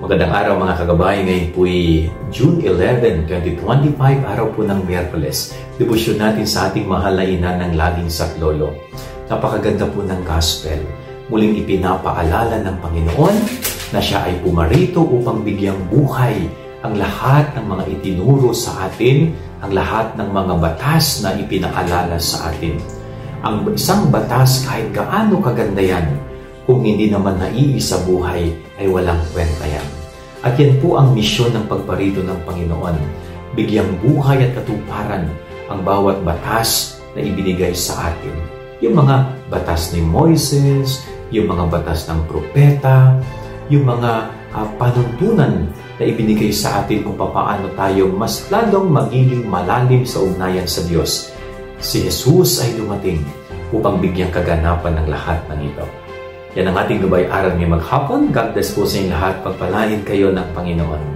Magandang araw mga kagabay. Ngayon po'y June 11, 2025, araw po ng Miyerkules. Debosyon natin sa ating mahal na ina ng laging saklolo. Napakaganda po ng gospel. Muling ipinapaalala ng Panginoon na siya ay pumarito upang bigyang buhay ang lahat ng mga itinuro sa atin, ang lahat ng mga batas na ipinaalala sa atin. Ang isang batas kahit gaano kaganda yan, kung hindi naman naiisa buhay, ay walang kwenta yan. At yan po ang misyon ng pagparito ng Panginoon. Bigyang buhay at katuparan ang bawat batas na ibinigay sa atin. Yung mga batas ni Moises, yung mga batas ng propeta, yung mga panuntunan na ibinigay sa atin kung paano tayo mas lalong magiging malalim sa ugnayan sa Diyos. Si Jesus ay dumating upang bigyang kaganapan ng lahat ng ito. Yan ang ating gabay aral ngayong maghapon. God bless po sa inyong lahat. Pagpalain kayo ng Panginoon.